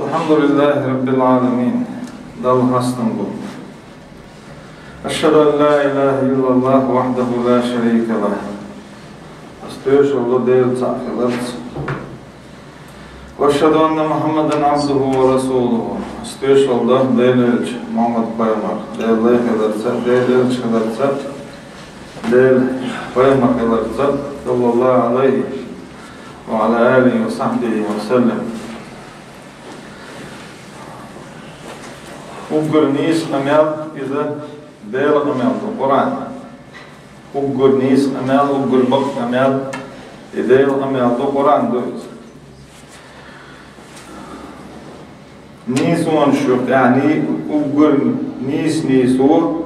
Elhamdülillahi Rabbil alemin. Dal hastan bu. Eşhedü en la ilahe illallah vahdehu la şerike lah. Astöş Allah değil ta'kilat. Ve eşhedü enne Muhammeden abduhu ve rasuluhu. Astöş Allah değil elçi. Muhammed Peygamber. Değil layık değil elçi ederse, değil Peygamber ederse, sallallahu aleyhi ve ala alihi ve sahbihi ve sellem. Ugur nis amel iza del amel Kur'an. Ugur nis amel ugur bak amel del amel Kur'an diyoruz. Nis on şu yani ugur nis o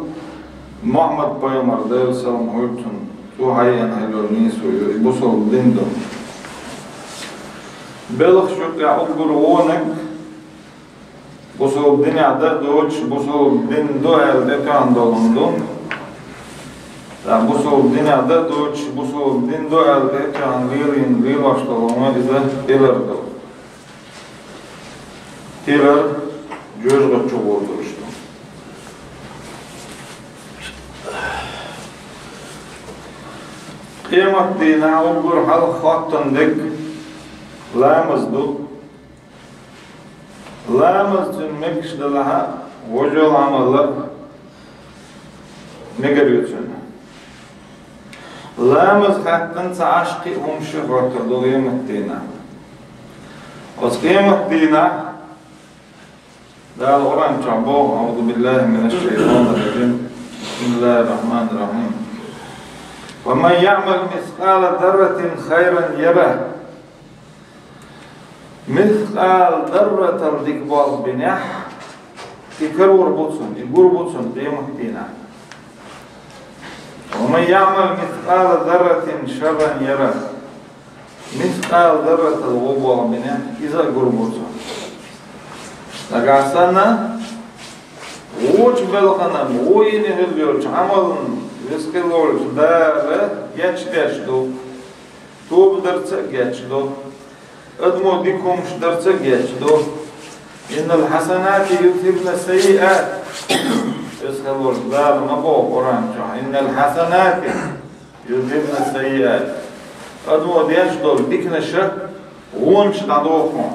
Muhammed Peygamber del selam olsun. Tu hayyan hello nis o bu sol dindo. Belh şu ya ugur onak Busol dünyada doğuş, busol din doğelde kandolundum. Busol dünyada doğuş, busol din doğelde kandolundum. Bir başlığına bize ilerdi. Tiler gözgü çok oldu işte. Kıyamet dine ugur halk hattındık, lamızdı. Lamız tünmek laha vücul amalı megeriyorsun. Lamız hattın aşkı humşu hortu kıyamet dine. O kıyamet dine dal Kur'an çabuk Euzu billahi mineşşeytanirracim. Bismillahirrahmanirrahim. Ve men ya'mal miskale zerretin hayran yerah. مثقال ذرة الدكبال بنح يكرر بوتسون يقول بوتسون قيمة دينا ومن يعمل مثقال ذرة شرا يره مثقال ذرة الغبار بنح إذا يقول بوتسون لقاسنا وش بلغنا وين هليوش عمل يسكيلوش دارة geçdو توب درتة geçdو أدمو ديكم شدرت جيشدو إن الحسنات يذهبن السيئات يسخلوا الزال مبو قرآن إن الحسنات يذهبن السيئات أدمو ديشدو ديكنا شك ونش نعدوكم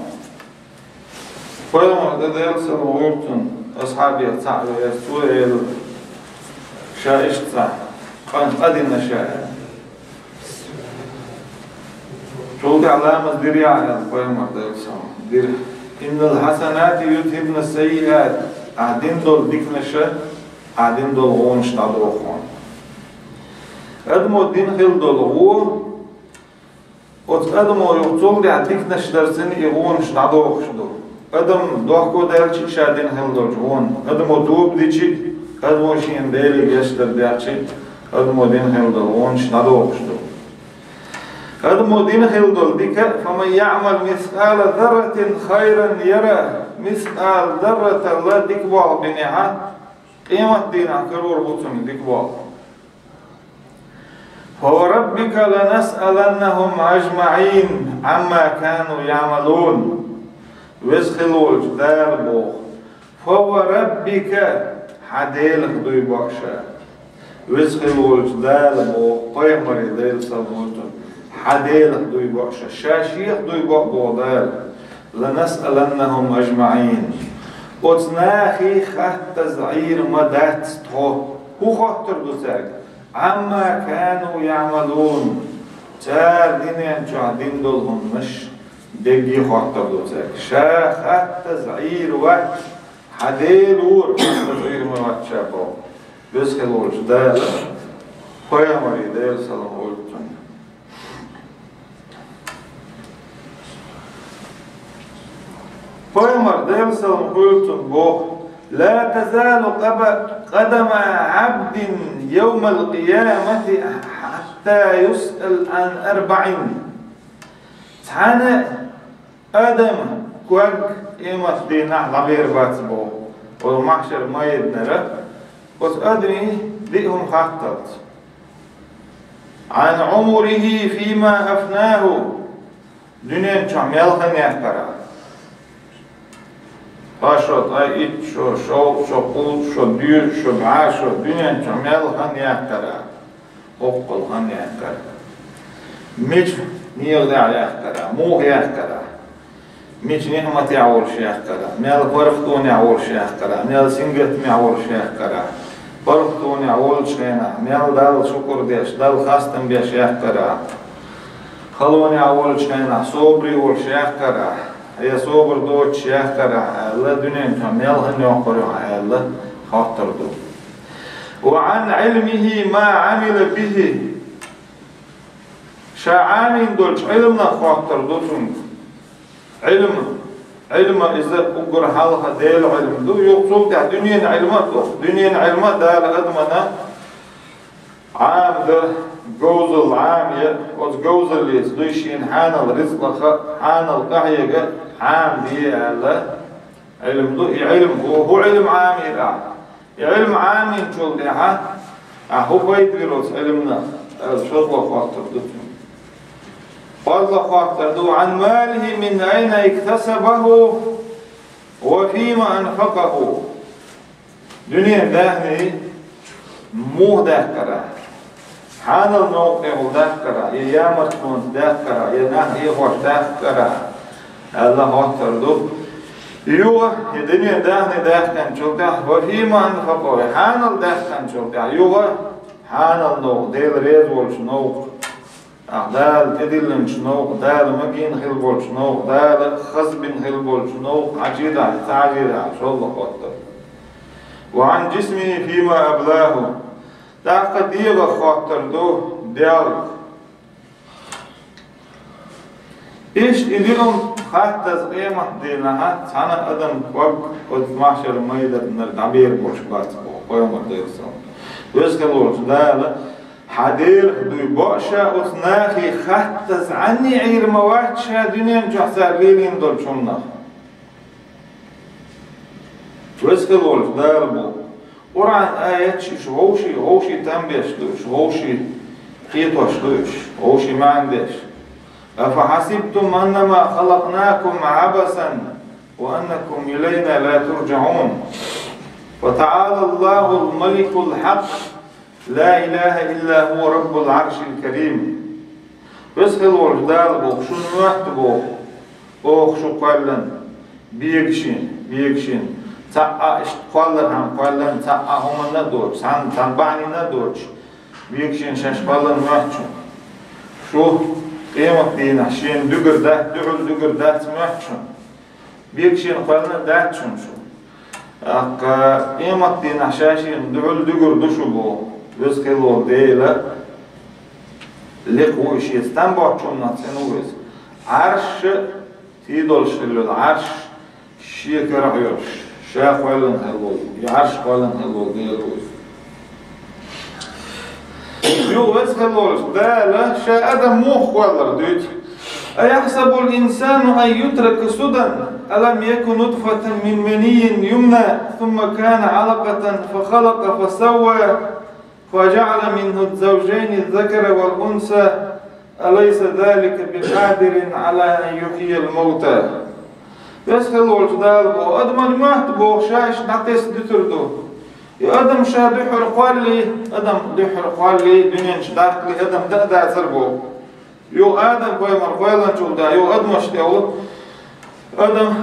فلما قد يرسل ويرتن أصحابي يتسعوا يسوء شائشت صح قدنا شائع شو علامة دريا على القيامة دير إن الحسنات يذهبن السيئات قاعدين دول ديكنا شا قاعدين دول غونش تعدوخون أدمو دين خيل دول غو أدمو يقتل دي ديكنا شدرسين يغونش تعدوخش دول أدم دوحكو ديرشي شادين خيل دول غون أدمو دوب ديشي أدمو شين ديلي جشتر ديرشي أدمو دين خيل دول غونش تعدوخش دول أدمو دين خيل بك فمن يعمل مثقال ذرة خيرا يرى مثقال ذرة لا دكبال بنعا قيمة دينا كرور بطن دكبال فوربك لنسألنهم أجمعين عما كانوا يعملون ويسخلوا جدار بوخ فوربك حديل خدوي بخشا ويسخلوا جدار بوخ قيمة ديل صبوتن حديل دوي بوشة شاشيخ دوي بوضال لنسألنهم أجمعين وتناخي خط تزعير مدات هو خطر دوزاك عما كانوا يعملون تار دينيان جعدين دولهم مش دقي خطر دوزاك شا خط تزعير وقت حديل ور تزعير مدات شابو بسكال ورجدال خويا مريدال سلام ورجدال Peygamber deyim selam buyursun bu la tezalu qadama abdin yevmel kıyameti hatta yus'al an arba'in tane adam kuag imat dina labir bat bu o mahşer mayednere o admi dihum hattat an umrihi fima afnahu dünyen çam yalğın yakara Başot, ay it, şu kul, şu düğür, şu baş, şu dünyan, şu melhan yakkara. Okkulhan yakkara. Miç niyagda yakkara, muh yakkara. Miç nihmat yavurş yakkara. Mel barıktun yavurş yakkara. Mel singet yavurş yakkara. Barıktun yavurş yakkara. Mel dal şukur deş, dal khastan beş yakkara. Khalwan yavurş yakkara. Sobri yavurş yakkara. Ya sobr doç yakkara. Allah dünyan melhan yakkara. Allah khatırdı. وعن علمه ما عمل به شاعانين دولش علمنا خاطر دوتون علم إذا أقر حالها ديل علم دو يقصد ده دنيا علمات دنيا علمات ده لأدمنا عام ده جوزل عام وز جوزل ليس دوشين حان الرزق حان القحية عام دي على علم دو علم هو علم عام يرع علم عامين شول ديها هو بيت فيروس علمنا شغل خاطر دوتون والله خاطر دو عن ماله من أين اكتسبه وفيما أنفقه دنيا دهني موه دهكرا حان الموقع دهكرا يا مرتون دهكرا يا نهي خوش دهكرا الله خاطر دو يوه الدنيا دهني دهكن شو ده وفيما أنفقه حان الدهكن شو ده يوه حان النوق ديل ريز والش نوق دال تدلن شنوق دال مجين خلبول شنوق دال خزبين خلبول شنوق عجيدة تعجيدة شو الله خاطر وعن جسمه فيما أبلاه دا قديغة خاطر دو ديال إيش اليوم حتى قيمة دينها سنة أدم وق قد معشر ميدة من الدعبير بوش باتبو قيمة ديرسون ويسكالوش دال حدير دوي باشا أثناخي خطز عني عير مواد شادينين جحسار ليلين دول شمنا ويسكالوش دال بو قرآن آيات شغوشي تنبيش دوش شغوشي قيطوش دوش شغوشي ما عندش أفحسبتم أنما خلقناكم عبثا وأنكم إلينا لا ترجعون وتعالى الله الملك الحق لا إله إلا هو رب العرش الكريم بس خلور دال بوخ شو نوحت بوخ أوخ شو قالن بيكشين تاقا اشت قالن تاقا هم ندوش سان بعني ندوش بيكشين شاش قالن نوحتشو شو قيمة دينا شين دقر ده سموحتشو بيكشين قالن داتشون شو قيمة دينا شاشين دقر دشو بوخ بس خلور ديلا لقوش يستنبع شون نتسنوز عرش تيدول شلو العرش شيء كرهيوش شاف ولن هلول يعرش ولن هلول ديلوز يو بس خلور دالا شا أدم موخ ولر دوت أيحسب الإنسان أن يترك سدى ألم يكن نطفة من مني يمنى ثم كان علقة فخلق فسوى فجعل منه الزوجين الذكر والأنثى أليس ذلك بقادر على أن يحيي الموتى بس خلول دال بو أدم المهت بو شاش نعتس دتردو يا أدم شا دحر قال لي دنيا شداك لي أدم دا سربو يو آدم كوي مرقويلان شو دا يو أدم اشتاو أدم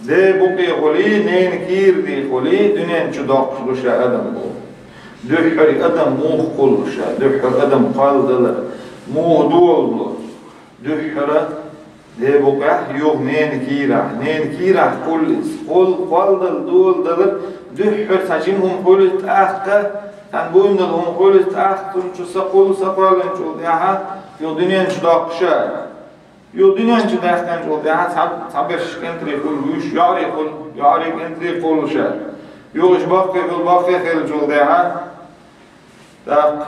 دي بوكي خولي نين كير دي خولي دنيا شداك شلوشا أدم بو دحر أدم موخ كلشا دحر أدم قال دل موخ دول بو دحر دي بوكي يوغ نين كيرا كلس قال دل دول دل دحر سجينهم قلت أخا تن بوين دلهم قلت أخا تنشو سقول سقالن شو ديها يو دنيا شداك شا يو دنيا شداك شو ديها صبرش كنتري كل وش ياري كنتري كلشا يو إش باقي خيل شو ديها داك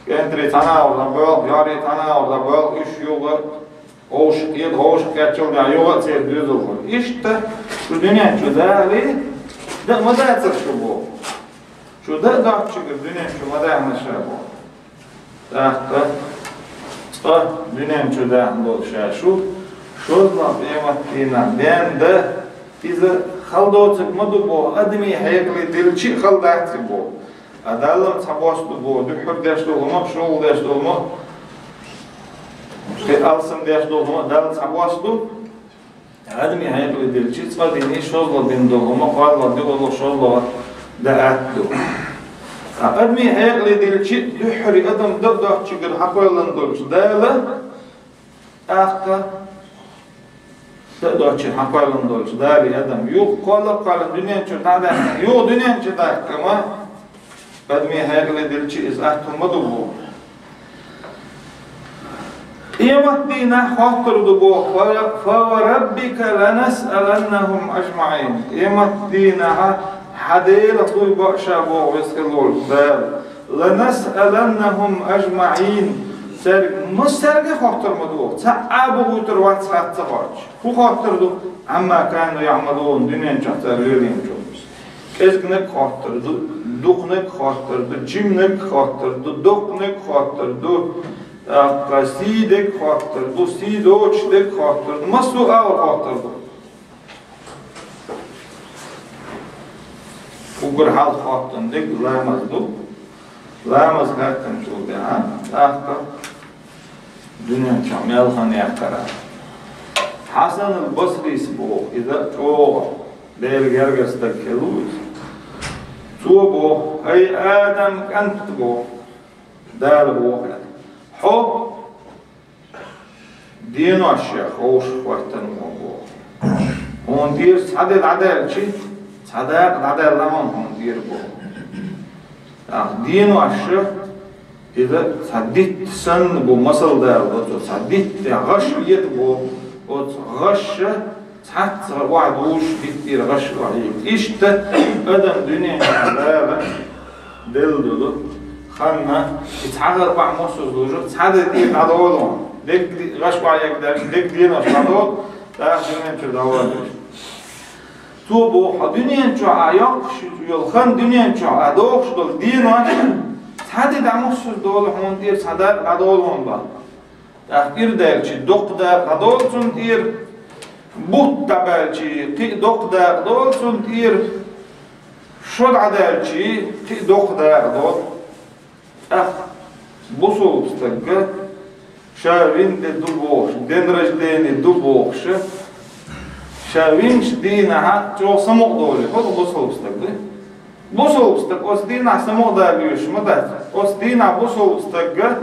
كنتري تنا ولا بال ياري تنا ولا بال إش يوغا هوش كاتشل دا يوغا تير ديزل إش تا شو دنيا شو ده لي ده ما ده تشو بو شو ده داك شكل دنيا شو ما ده نشابو ده دنيا شو ده دول شاشو شوزنا بيمتينا بين ده إذا خلدوتك مدبو أدمي هيكلي دلشي خلداتي بو أدالم تبوش دبو دحر داش دولما بشغل داش دولما في ألسم داش دولما دال تبوش دو أدمي هيكلي دلشي تفاديني شوزلا بين دولما قال دي والله شوزلا دعات دو أدمي هيكلي دلشي دحري أدم دبدأ تشجر حقولا دولش دالا أخا تقدر تشي حقولا دولش داري أدم يو قال الدنيا شو تعدا يو دنيا شو تعدا كما أدمي هيكلي دلشي إز أهتم مدبو يمتينا خاطر دبو فوربك لنسألنهم أجمعين يمتينا حديل طوي بأشا بو ويسكلول لنسألنهم أجمعين سرق مسترق خاطر مدو تعبوا وتروات ساتفاج هو خاطر دو عما كانوا يعملون دنيا جهتر ليلين جوز كزنك خاطر دو دوقنك خاطر دو جمنك خاطر دو دوقنك خاطر دو قصيدك خاطر دو سيدوچدك خاطر مسو او خاطر دو وقر حال خاطر دك لامز دو لامز هاتن شو ده اخر دنيا شامل خان يقرا حسن البصري سبو اذا تو دير جرجس تكلوز توبو اي ادم انت بو دار بو حب دينو الشيخ خوش وقتن بو هون دير صدق عدل شي صدق عدل لمن هون دير بو دينو الشيخ إذا صدقت سن بو مصل دار بو صدقت غش يد بو غش حتى وعد وش بيتير غش عليك إيشت أدم دنيا عدالة دلدلو خلنا يتحقق بعض مصر زوجة تحدد دين عدالهم ديك غش عليك ديك دين غش عدال لا دنيا شو دعوة تو بو دنيا شو عياق يلخن دنيا شو عدوش دل دين تحدد مصر دول هون دير صدق عدالهم با تحقير دار شيء دق دار عدال سن دير بوت تبع شيء تدق دار عدال سن دير شد عدال شيء تدق دار عدال بوصل استقى شاوين دبوخ دنرج دين دبوخ شاوين دينها جو سمق دولي هذا بوصل استقى بوصل استقى أس دينها سمق داريوش مدة أس دينها بوصل استقى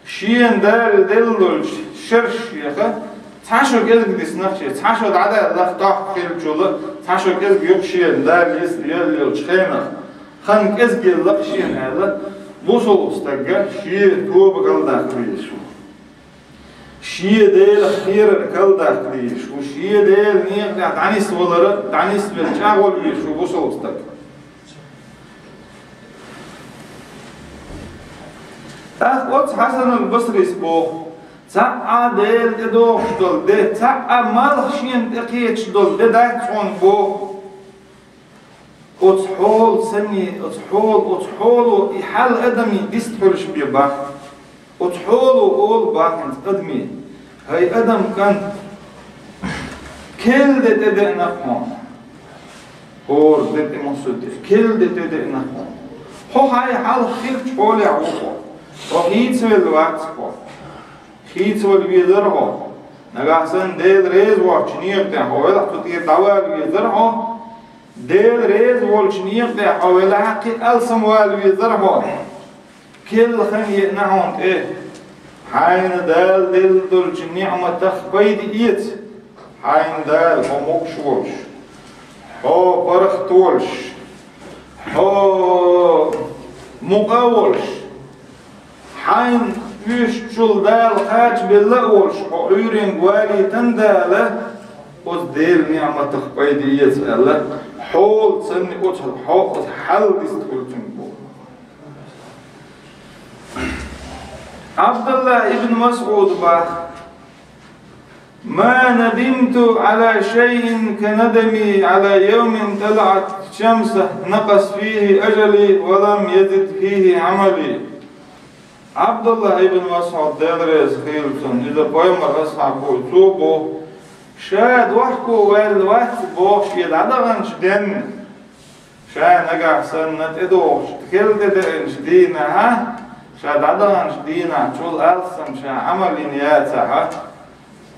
شين دار دلدل شرش يخا تعشوا كذا قديس نخشي تعشوا عدا لقطع خير جولا تعشوا كذا يقشين دار يل شخينا خن كذا يلقشين هذا بوصل استقى شيء توب قال داخليش شيء ديل خير قال داخليش وشيء ديل نيق دعنيس ولا دعنيس بالشغل يشو بوصل استقى أخوات حسن البصري سبوه تعا ديل دوخ دول ده تعا مالخشين دقيقش دول ده دايتون بوه أتحول سني أتحول يحل أدمي ديستحولش بيبا أتحول أول باكنت أدمي هاي أدم كان كل ده تدق نقمان هور ده تمسود كل ده تدق نقمان هو هاي حال خير تحولي عوضو وخيت والوقت هو خيت والبيدرها نجاحسن ديل ريز وعشنيق ده هو لا تطير دواء البيدرها ديل ريز والشنيق ده حوالي حقي ألسم والبيدرها كل خنيق نعون إيه حين دال دل دل نعمة تخبيد إيت حين دال هو مقشوش هو فرختولش هو مقاولش حين يشتغل دال خاج باللقولش هو عيرين قوالي تنداله وز ديل نعمة تخبيد إيت الله حول سني أتحل حول حل ديستقل تنبو عبد الله ابن مسعود ما ندمت على شيء كندمي على يوم طلعت شمسه نقص فيه أجلي ولم يزد فيه عملي Abdullah ibn Mas'ud delrez khiltun iza poymar ashabu tubu shad wahku wal wat bo shid adagan shden shan aga sanat edo khilde de shdina ha shad adagan shdina chul alsam sha amalin yataha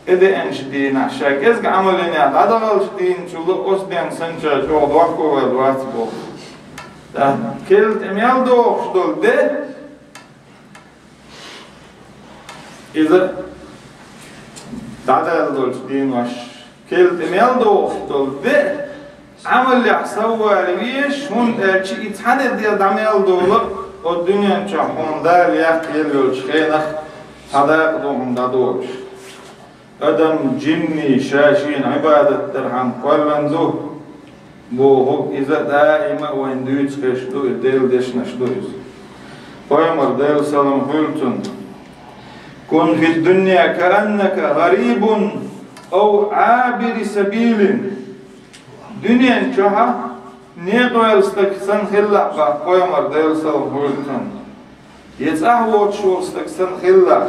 ede en shdina shakez ga amalin yat adagal shdin chul osden sancha chul wahku wal wat bo da khilt emyaldo shdol de إذا دعدا دولش دين وش كيل تميل دول ده عمل اللي حسوى ليش هون شيء يتحدد دي دميل دول والدنيا نشوفون ده اللي يحكي لولش خينخ هذا يقدوم ده دولش أدم جني شاشين عبادة ترحم كلن دو بو إذا دائما وين دويتش خشدو الديل ديش نشدو قيمر ديل سلام هولتون كن في الدنيا كأنك غريب أو عابر سبيل دنيا نشوها نيقوى استكسن خلا قيمر ديل سلام هولتون يتأهوت شو استكسن خلا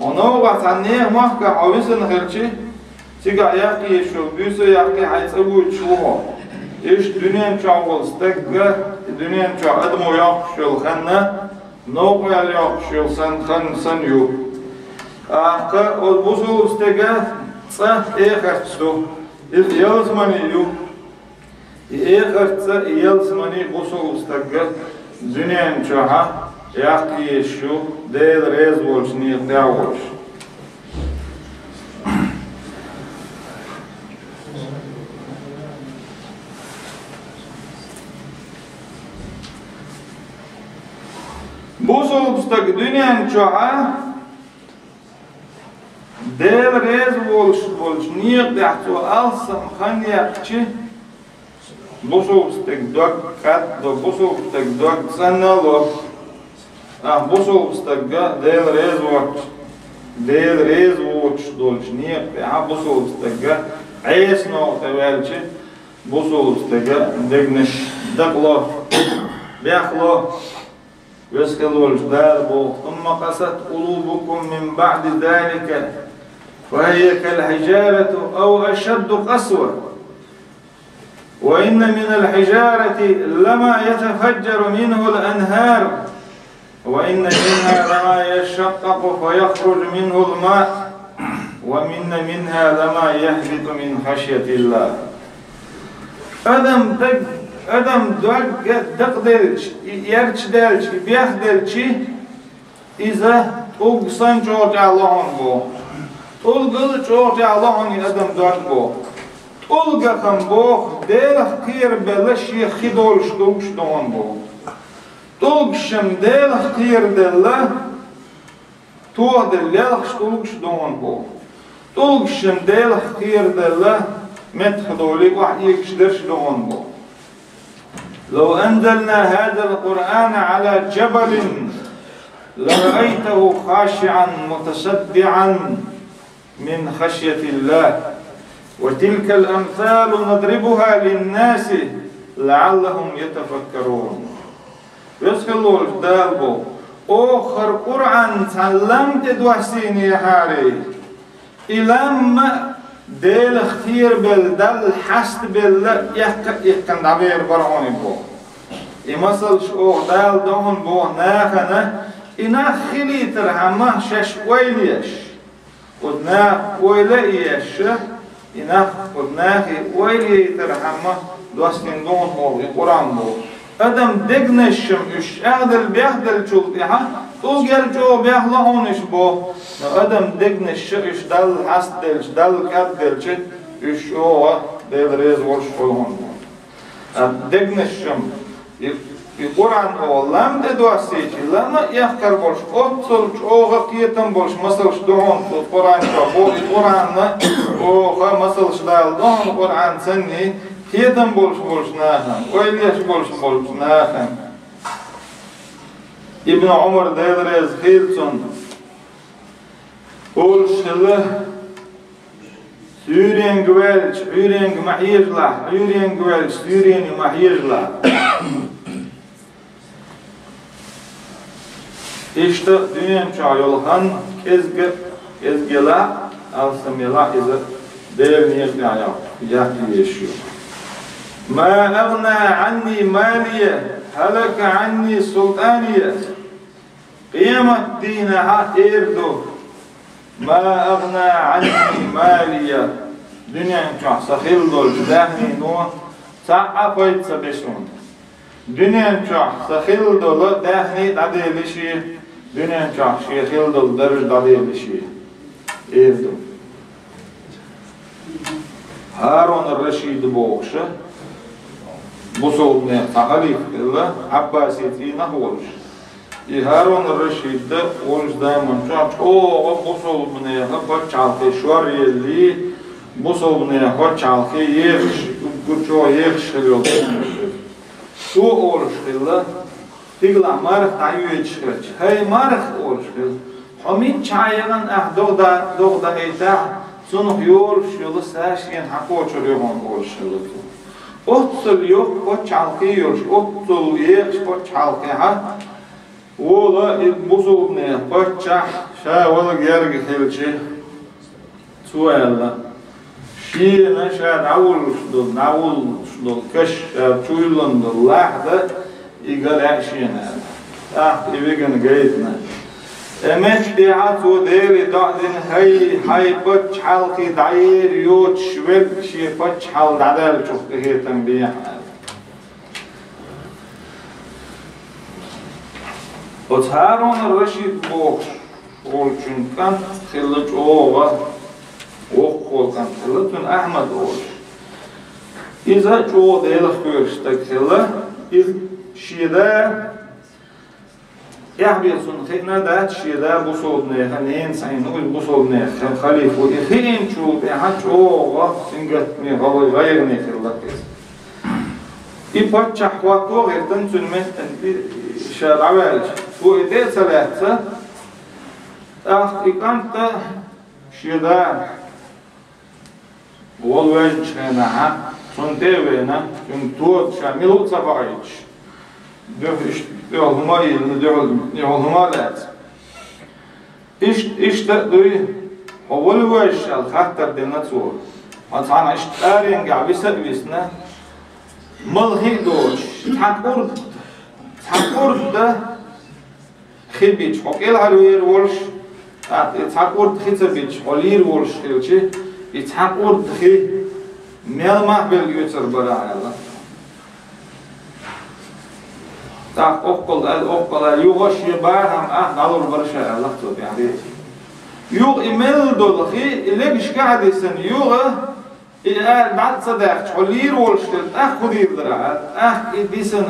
ونوغة عنيه محكا عويسن خلشي تيقع يحكي شو بيسو يحكي حيثبوت شوها إيش دنيا نشوها استكسن دنيا نشوها أدمو يحكي شو الخنة نوغة يحكي شو سن يو والبوسو استكسن صح إيخرتو يلزمني يو إيخرت يلزمني بوسو استكسن دنيا نشوها يحكي شو ديل ريز ولش نيقدع ولش بوصل بستك دنيا نشوها ديل ريز ولش نيقدع تو ألسم خنيقشي بوصل بستك دوك كات دو بوصل بستك دوك سنالو بوصل بستجا ديل ريز واتش دولش نيق بوصل بستجا عيس نو تبالش بوصل بستجا دقنش دقلو بيخلو ويسكلولش داربو ثم قست قلوبكم من بعد ذلك فهي كالحجارة أو أشد قسوة وإن من الحجارة لما يتفجر منه الأنهار وإن منها لما يشقق فيخرج منه الماء ومن منها لما يهبط من خشية الله أدم دقدلش يرشدلش بيخدلش إذا أقصن جوجع لهم بو ألقل جوجع لهم أدم دقبو ألقى خم بو ديل خير بلش يخدولش دوش دون بو تلقشم ديل خير دله توه دلله تلقش دون بو تلقشم ديل خير دله متخدولي واحد يكشدرش دون بو لو أنزلنا هذا القرآن على جبل لرأيته خاشعا متصدعا من خشية الله وتلك الأمثال نضربها للناس لعلهم يتفكرون يسخلوا الدالبو آخر قرآن تعلمت دوحسيني يا حاري إلما ديل اختير بالدل حست بال يحكن دعبير برعوني بو يمثل شو دال دون بو ناخنا إنا خلي ترحمه شش ويليش قدنا ويليش إنا قدنا ويلي ترحمه دوحسين دون بو القرآن بو أدم دقنشم إش أغدل بيخدل شلطيها توجل جو بيخلهونش بو أدم دقنش إش دل حسدلش دل كدلش إش هو دل ريز ورش قلهون بو دقنشم القرآن هو لم تدوسيش لما يحكر بولش أتصلش أوغا كيتم بولش مسلش دهون القرآن شابو القرآن أوغا مسلش دال دهون القرآن سني كيتم بولش ناخن ويليش بولش ناخن ابن عمر ديدريز خيلسون بولش له سوريان جوالش سوريان محيرلا سوريان جوالش سوريان محيرلا İşte dünyanın çağıyolhan ezgela alsamela izi değerli yakı yaşıyor. Ma agna anni maliye halaka anni sultaniye kıyamet dinaha erdu. Ma agna anni maliye dünyanın çağı sahil dolu dahni no sa'a paytsa beşon. Dünyanın çağı sahil dolu dahni dadilişi dünyanın çağı sahil dolu darıj dadilişi erdu. Harun el-Reşid boğuşu bu soğudne halif illa Abbasiyetine olmuş. Harun el-Reşid de olmuş daimon çoğu bu soğudne hep çalkı şuariyeli bu soğudne hep çalkı çoğu yekşiliyor. Şu olmuş illa tigla marh tayyü çıkırç. Hey marh olmuş illa hamid çayıgan doğda eytah Sonuç yolu sahşiyen hakkı uçuruyor onu oluşturulur. Otsul yok, o çalkı yok. Otsul yok, o çalkı ha. Ola buzul ne? Paça, şavala gergi helçi. Suella. Şiine şad avul kaş çuylandı lahda igala şiine. Evegen gayetne. Emet biat o değeri dağdın hay paç halkı dair yok şvel şey paç hal dadal çok heyetem biya. O Harun el-Reşid boğuş olçunkan xilliç oğa olkan xilliçun Ahmet oğuş. İza çoğu değilik görüşte xilli iz şide يحبسون خينا دات شيدا بوصلنا هنين سين نقول بوصلنا خليفة إخين شو بيحش أوه سنجت مي غيرني في اللقيس. يبتش حواتو غير تنسون من شارعوالج. هو إدي ثلاثة إقامت شيدا والوجه هنا سنتيوينا سنتوت شاملوت سبعيش. Yolhumalat. İşte duy awal wajal khatar denatsu. Atana iştarin gavisa visna malhi doç takur da khibiç hokel halwer wolsh at takur khitsabiç olir wolsh kelçi takur khi melmah belgüçer barayla. Tak okkal yuğaş yebaham nalur barışa Allah tut yani. Yuğ imel dolxi legiş qadisen yuğ بعد صدق حلير ولشتل خدير درات ديسن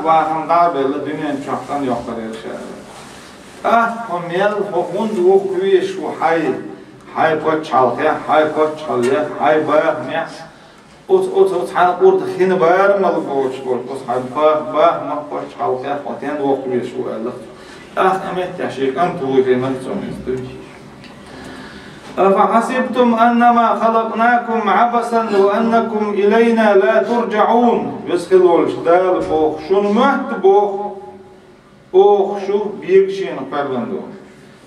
واهم دابل الدنيا شخصان يقدر يشاء هميل هوند وقويش وحي بتشالخه حي بتشاليه حي باه اوت حال قرد خين بار مال بوش بوش حي باه ما بتشالخه وتين وقويش والله امت تشيك انت وكمان تسمي أفحسبتم أنما خلقناكم عبثا وأنكم إلينا لا ترجعون بسخلولش دال بوخ شون مهت بوخ شو بيكشين قلندو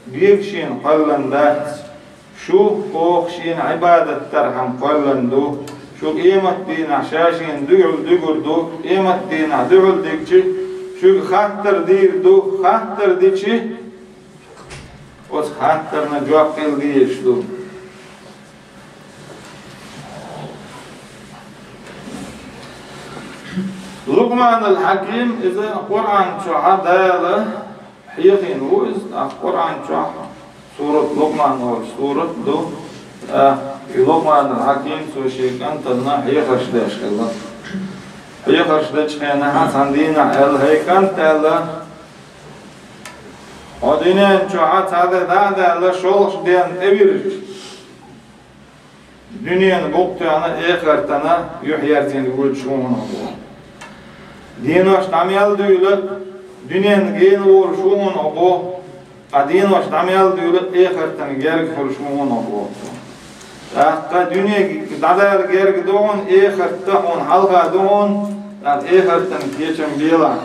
بيكشين قلندات شو بوخ شين عبادة ترحم قلندو شو قيمة دينا شاشين دعل دو قيمة دينا دعل ديكشي شو خاطر دير دو خاطر ديكشي os hatlarına cevap geldiği işte. Luqman el-Hakim ise Kur'an çoğadalı hiyin o is Kur'an çoğ surat Luqman o surat do Luqman el-Hakim söyleyen tadına hiye karşıda çıkıldı. Hiye karşıda çıkana Hasan dina el-Haykan tala Odinen çoğat hada da şolx diyen evirir. Dünyanın boğduğuna eğertana yuhyertini buluşuğunu. Dinoş tamyal düğülü dünyanın geni oluşuğunu bu. Dinoş tamyal düğülü eğertana gergi oluşuğunu bu. Akka dünya dadar gergi doğun eğertta on halga doğun eğertana geçen bilan.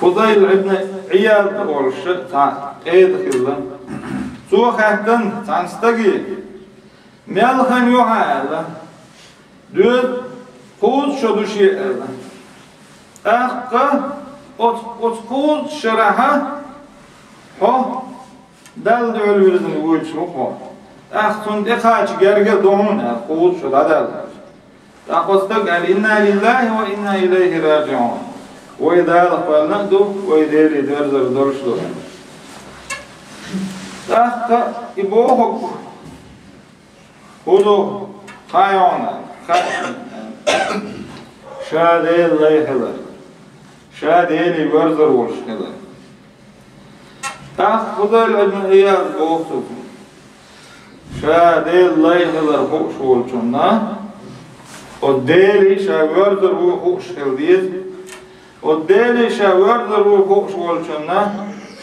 Fudayl ibn İyad oluşu ta edildi. Zuhattan tanstagi melhan yuhala düz kuz şoduşi eldi. Aqqa ot kuz şaraha ho dal dölürdün uçu ho. Aqtun dekaç gerge domun kuz şodadal. Aqostak inna lillahi ve inna ileyhi raciun. Ve idâ qalna du ve idâ dörzör dorşlu. Aqqa ibohuk hudu hayona şadel layhlar şadeli verzor oluşlar ta Fudayl ibn İyad boğtu şadel layhlar hoş oluşuna o deli şaverzor hoş geldiğiz o deli şaverzor hoş oluşuna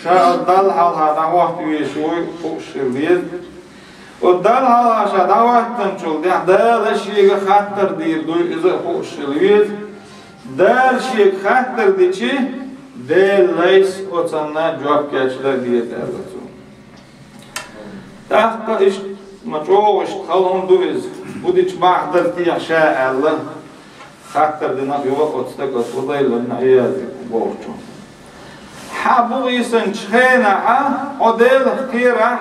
şadal halada vakti yeşoy hoş geldiğiz o dal halaşa davattan çoldu. Dal şeyge xatar deyir, duy izi hoşluğuz. Dal şeyge xatar diçi, del leys otanna cevap geçler diye derler. Tahta iş maço iş kalon duiz. Bu diç bağdır ki yaşa Allah. Xatar dina yuva otstak Fudayl İyad borçu. Ha bu insan çıkayna ha o del xira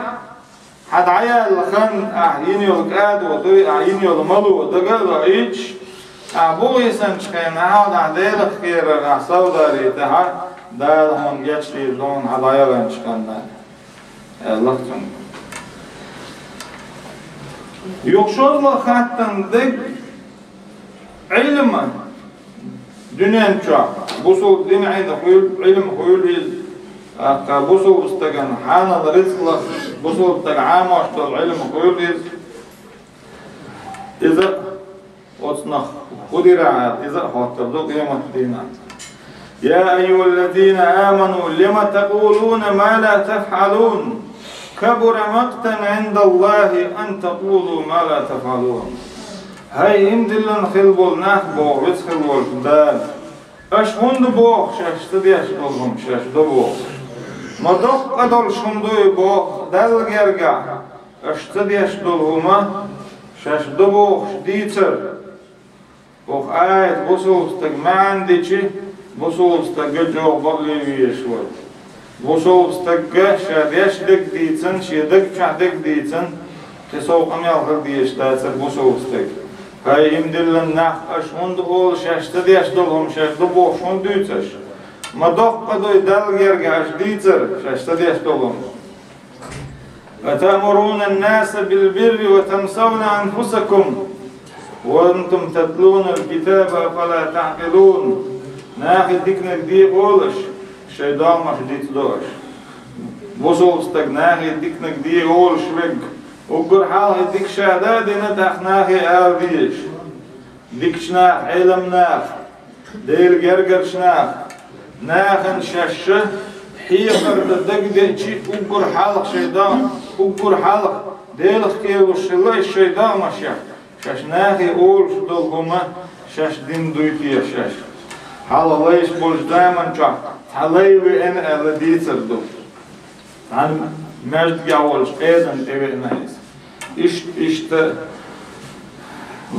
had عيال خن عيني القاد وضي عيني الملو ودقل عيش أبوي سنشكين هاد عديل خير عصوداري تها دالهم يشتي لون عضايا وانشكنا لختن يقشر لخاتن دق علم دنيا شا بوصل دين عند علم خيول بوصل استجن حانا الرزق بوصل تجعام واشتغل علم خيول إذا وصنخ قدر إذا خاطر قيمة دينا يا أيها الذين آمنوا لما تقولون ما لا تفعلون كبر مقتا عند الله أن تقولوا ما لا تفعلون هاي إمدلن خلبول نخبو ويسخلبول دال أش هند بوخ شاشت ديش دولهم شاشت بوخ ما دق أدول شندوي بوخ دال جرجع أشت ديش دولهما شاشت بوخ ديتر بوخ آيت بوصل استجمان ديشي بوصل استججو بغلي ويشول بوصل استجج شاديش دك ديتن شيدك شادك ديتن تسوق أميال ديش داتر بوصل استج هاي إمدلن نخ أش هند أول شاشت ديش دولهم شاشت بوخ شون ديتش ما دق أدوي دال جرجع أش ديتر شاشت ديش دولهم أتأمرون الناس بالبر وتنسون أنفسكم وأنتم تتلون الكتاب فلا تعقلون ناخد ديكنك دي قولش الشيطان مش دي تدوش بوصل استقناخي ديكنك دي قولش بك وقر حال ديك شهدادي ندخ ناخي آرديش ديك شناخ علم ناخ ديل جرجر شناخ ناخن شاشة حيقر دك ديشي وقر حالك شيطان وقر حالك ديلخ كيلو الشلاي الشيطان مشيخ شاش ناخي أول شدولهما شاش دين دويتي شاش حالا ليش بولش دايما شاك حلايوي أنا اللي ديتر دو عن مجد جاولش قيدن تبع نايس إشت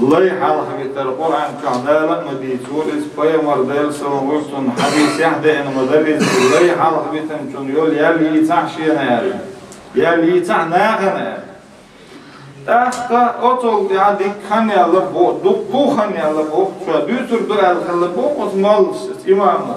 لي حالها بيتر قرآن كعدالة مديتور إسبايا مردال سلام وقتن حديث يحدى إن مدرس لي حالها بيتن شون يقول يالي يتعشي ناري يالي يتع ناغنا تحقا أطول ديك خاني الله بو دقو خاني الله بو شو دوتر دو الله بو أطمال إمامه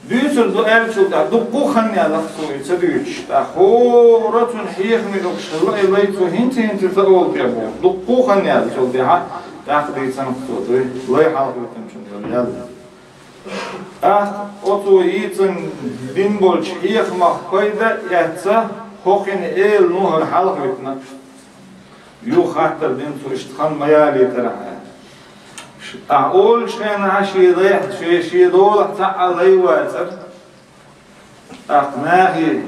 دوتر دو شو دقو خاني الله سوي تدوش تخورة حيخ ملوك شلا إلي تو هنتي تقول بيبو دقو خاني الله شو ديها تحقا يتسنق توتوي لا يحالك بتمشون يلا أطول يتن دين بولش حيخ مخيدة يتسا خوخين نوهر حالك بتنا يو خاطر دين تو اشتخان ميالي ترى أقول شين عشي ضيح شي دول تعال لي واتر أقناهي